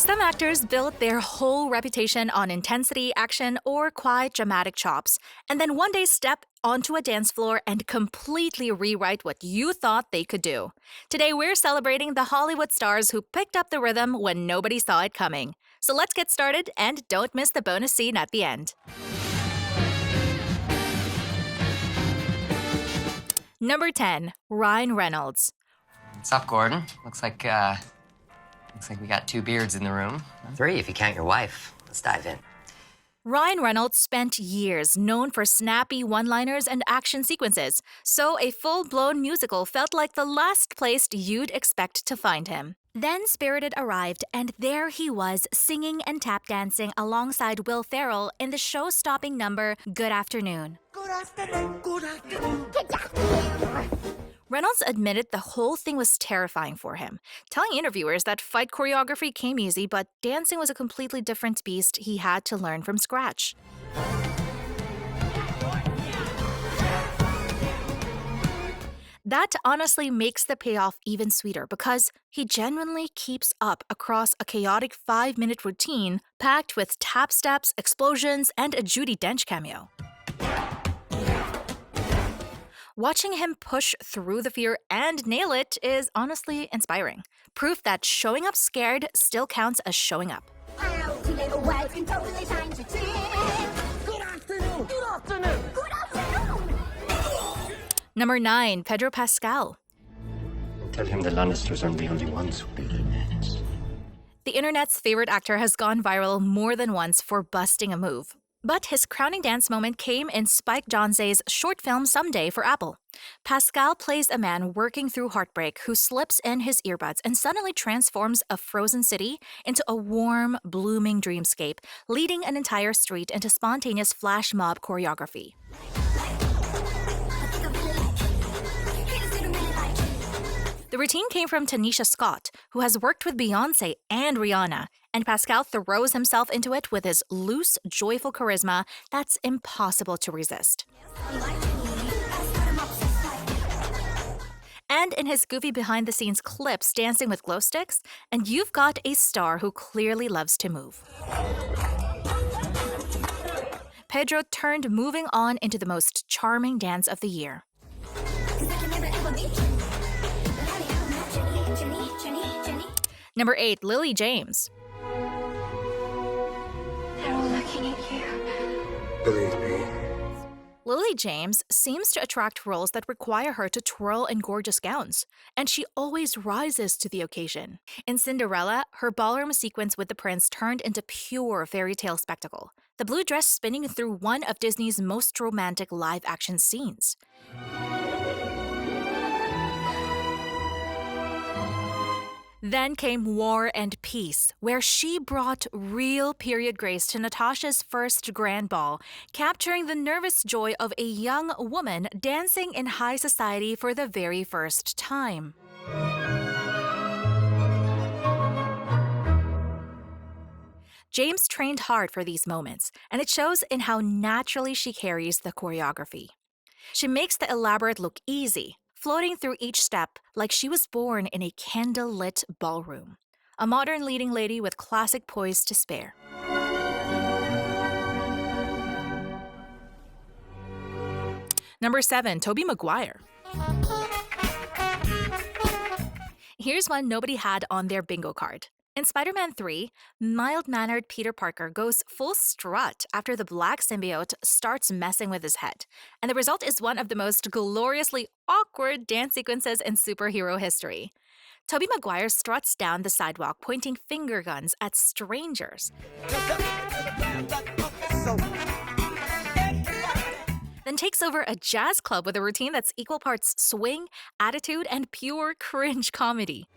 Some actors build their whole reputation on intensity, action, or quite dramatic chops, and then one day step onto a dance floor and completely rewrite what you thought they could do. Today, we're celebrating the Hollywood stars who picked up the rhythm when nobody saw it coming. So let's get started, and don't miss the bonus scene at the end. Number 10, Ryan Reynolds. What's up, Gordon? Looks like we got 2 beards in the room. 3 if you count your wife. Let's dive in. Ryan Reynolds spent years known for snappy one-liners and action sequences, so a full-blown musical felt like the last place you'd expect to find him. Then Spirited arrived, and there he was, singing and tap dancing alongside Will Ferrell in the show-stopping number Good Afternoon. Good afternoon, good afternoon. Reynolds admitted the whole thing was terrifying for him, telling interviewers that fight choreography came easy, but dancing was a completely different beast he had to learn from scratch. That honestly makes the payoff even sweeter because he genuinely keeps up across a chaotic 5-minute routine packed with tap steps, explosions, and a Judi Dench cameo. Watching him push through the fear and nail it is honestly inspiring. Proof that showing up scared still counts as showing up. Good afternoon, good afternoon, good afternoon. Number 9, Pedro Pascal. Tell him the Lannisters aren't the only ones who build nets. The internet's favorite actor has gone viral more than once for busting a move. But his crowning dance moment came in Spike Jonze's short film Someday for Apple. Pascal plays a man working through heartbreak who slips in his earbuds and suddenly transforms a frozen city into a warm, blooming dreamscape, leading an entire street into spontaneous flash mob choreography. The routine came from Tanisha Scott, who has worked with Beyoncé and Rihanna, and Pascal throws himself into it with his loose, joyful charisma that's impossible to resist. And in his goofy behind-the-scenes clips dancing with glow sticks, and you've got a star who clearly loves to move. Pedro turned Moving On into the most charming dance of the year. Number 8, Lily James. They're all looking at you. Believe me. Lily James seems to attract roles that require her to twirl in gorgeous gowns, and she always rises to the occasion. In Cinderella, her ballroom sequence with the prince turned into pure fairy tale spectacle, the blue dress spinning through one of Disney's most romantic live-action scenes. Then came War and Peace, where she brought real period grace to Natasha's first grand ball, capturing the nervous joy of a young woman dancing in high society for the very first time. James trained hard for these moments, and it shows in how naturally she carries the choreography. She makes the elaborate look easy, floating through each step like she was born in a candle-lit ballroom. A modern leading lady with classic poise to spare. Number 7, Tobey Maguire. Here's one nobody had on their bingo card. In Spider-Man 3, mild-mannered Peter Parker goes full strut after the black symbiote starts messing with his head. And the result is one of the most gloriously awkward dance sequences in superhero history. Tobey Maguire struts down the sidewalk pointing finger guns at strangers. Then takes over a jazz club with a routine that's equal parts swing, attitude, and pure cringe comedy.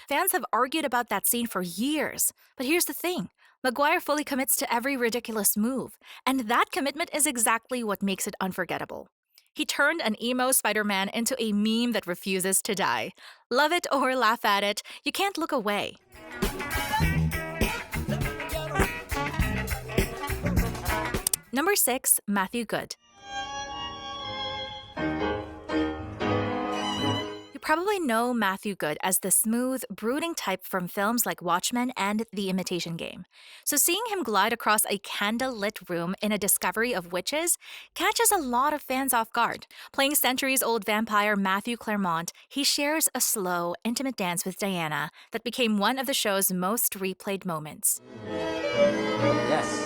Fans have argued about that scene for years, but here's the thing. Maguire fully commits to every ridiculous move, and that commitment is exactly what makes it unforgettable. He turned an emo Spider-Man into a meme that refuses to die. Love it or laugh at it, you can't look away. Number 6, Matthew Goode. probably know Matthew Goode as the smooth, brooding type from films like Watchmen and The Imitation Game. So seeing him glide across a candle-lit room in A Discovery of Witches catches a lot of fans off guard. Playing centuries-old vampire Matthew Claremont, he shares a slow, intimate dance with Diana that became one of the show's most replayed moments. Yes.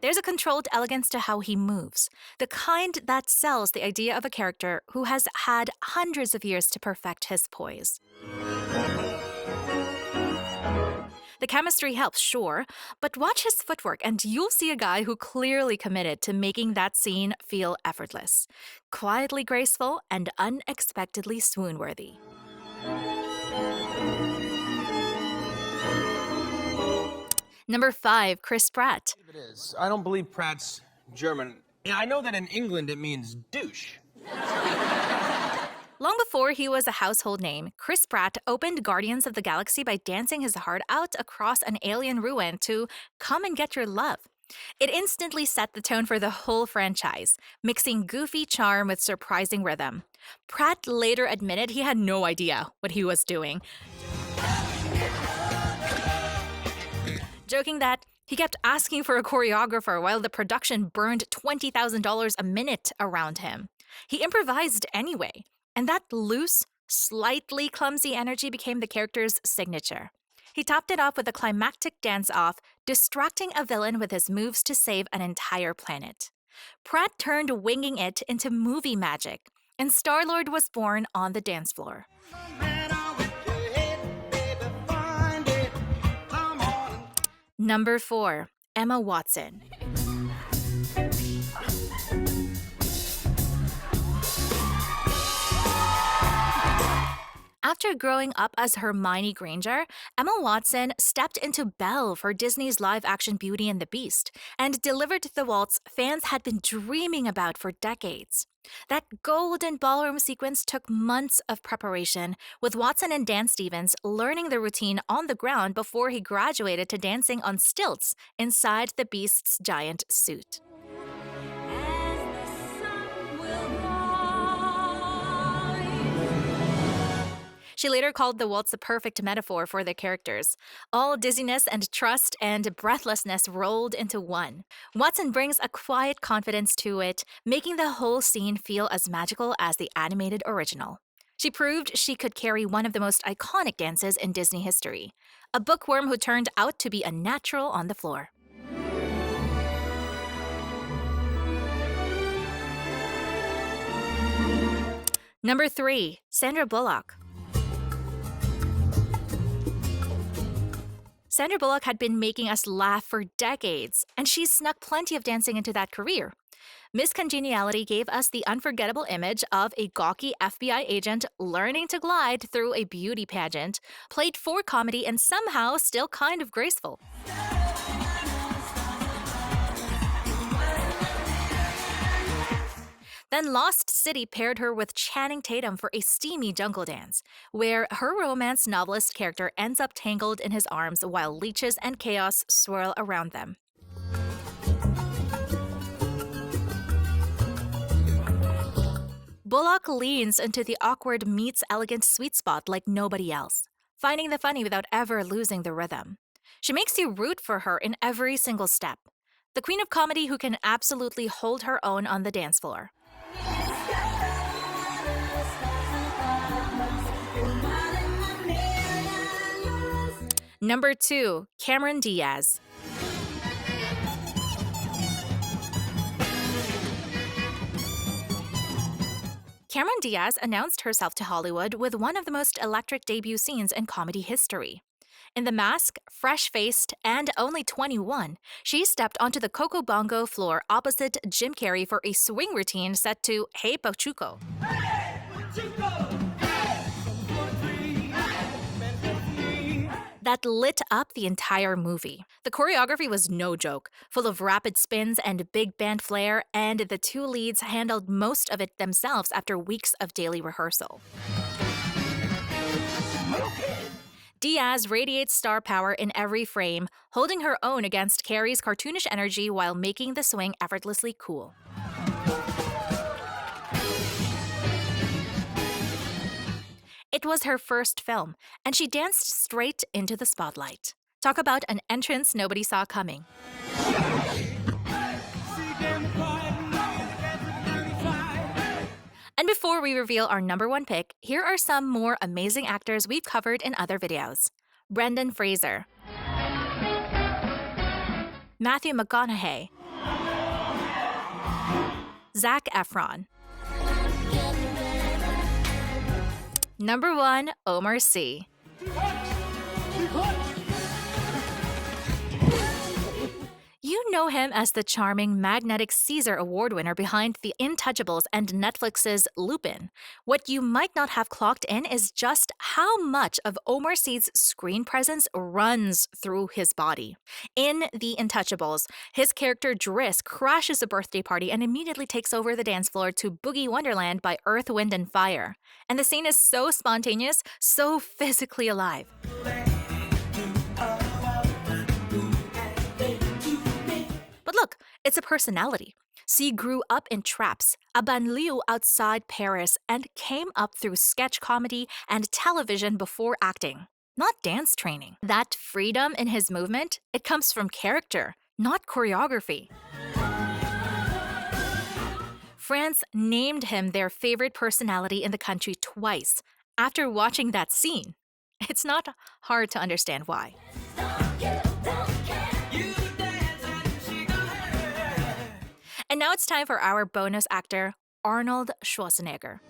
There's a controlled elegance to how he moves, the kind that sells the idea of a character who has had hundreds of years to perfect his poise. The chemistry helps, sure, but watch his footwork and you'll see a guy who clearly committed to making that scene feel effortless, quietly graceful, and unexpectedly swoon-worthy. Number 5, Chris Pratt. It is. I don't believe Pratt's German. Yeah, I know that in England it means douche. Long before he was a household name, Chris Pratt opened Guardians of the Galaxy by dancing his heart out across an alien ruin to Come and Get Your Love. It instantly set the tone for the whole franchise, mixing goofy charm with surprising rhythm. Pratt later admitted he had no idea what he was doing, joking that he kept asking for a choreographer while the production burned $20,000 a minute around him. He improvised anyway, and that loose, slightly clumsy energy became the character's signature. He topped it off with a climactic dance-off, distracting a villain with his moves to save an entire planet. Pratt turned winging it into movie magic, and Star-Lord was born on the dance floor. Number 4, Emma Watson. After growing up as Hermione Granger, Emma Watson stepped into Belle for Disney's live-action Beauty and the Beast and delivered the waltz fans had been dreaming about for decades. That golden ballroom sequence took months of preparation, with Watson and Dan Stevens learning the routine on the ground before he graduated to dancing on stilts inside the Beast's giant suit. She later called the waltz the perfect metaphor for their characters. All dizziness and trust and breathlessness rolled into one. Watson brings a quiet confidence to it, making the whole scene feel as magical as the animated original. She proved she could carry one of the most iconic dances in Disney history, a bookworm who turned out to be a natural on the floor. Number 3, Sandra Bullock. Sandra Bullock had been making us laugh for decades, and she's snuck plenty of dancing into that career. Miss Congeniality gave us the unforgettable image of a gawky FBI agent learning to glide through a beauty pageant, played for comedy and somehow still kind of graceful. Then Lost City paired her with Channing Tatum for a steamy jungle dance, where her romance novelist character ends up tangled in his arms while leeches and chaos swirl around them. Bullock leans into the awkward meets elegant sweet spot like nobody else, finding the funny without ever losing the rhythm. She makes you root for her in every single step. The queen of comedy who can absolutely hold her own on the dance floor. Number 2, Cameron Diaz. Cameron Diaz announced herself to Hollywood with one of the most electric debut scenes in comedy history. In The Mask, fresh-faced and only 21, she stepped onto the Coco Bongo floor opposite Jim Carrey for a swing routine set to Hey Pachuco. That lit up the entire movie. The choreography was no joke, full of rapid spins and big band flair, and the two leads handled most of it themselves after weeks of daily rehearsal. Diaz radiates star power in every frame, holding her own against Carrey's cartoonish energy while making the swing effortlessly cool. It was her first film, and she danced straight into the spotlight. Talk about an entrance nobody saw coming. And before we reveal our number one pick, here are some more amazing actors we've covered in other videos. Brendan Fraser, Matthew McConaughey, Zac Efron. Number 1, Omar Sy. You know him as the charming Magnetic Caesar Award winner behind The Untouchables and Netflix's Lupin. What you might not have clocked in is just how much of Omar Sy's screen presence runs through his body. In The Untouchables, his character Driss crashes a birthday party and immediately takes over the dance floor to Boogie Wonderland by Earth, Wind, and Fire. And the scene is so spontaneous, so physically alive. But look, it's a personality. Sy grew up in traps, a banlieue outside Paris, and came up through sketch comedy and television before acting. Not dance training. That freedom in his movement, it comes from character, not choreography. France named him their favorite personality in the country twice after watching that scene. It's not hard to understand why. And now it's time for our bonus actor, Arnold Schwarzenegger.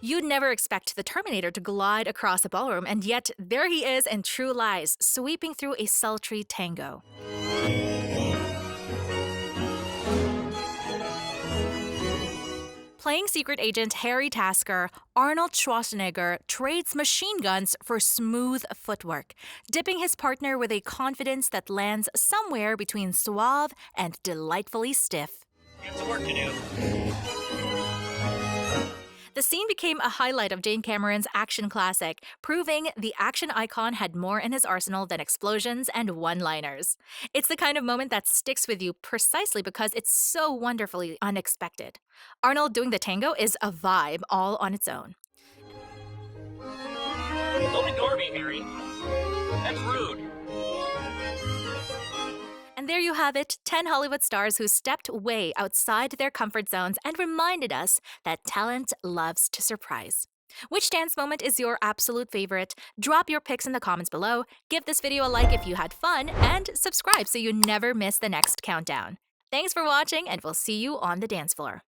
You'd never expect the Terminator to glide across a ballroom, and yet there he is in True Lies, sweeping through a sultry tango. Playing secret agent Harry Tasker, Arnold Schwarzenegger trades machine guns for smooth footwork, dipping his partner with a confidence that lands somewhere between suave and delightfully stiff. Get some work to do. The scene became a highlight of Jane Cameron's action classic, proving the action icon had more in his arsenal than explosions and one-liners. It's the kind of moment that sticks with you precisely because it's so wonderfully unexpected. Arnold doing the tango is a vibe all on its own. Don't ignore me, Harry. That's rude. And there you have it, 10 Hollywood stars who stepped way outside their comfort zones and reminded us that talent loves to surprise. Which dance moment is your absolute favorite? Drop your picks in the comments below, give this video a like if you had fun, and subscribe so you never miss the next countdown. Thanks for watching, and we'll see you on the dance floor.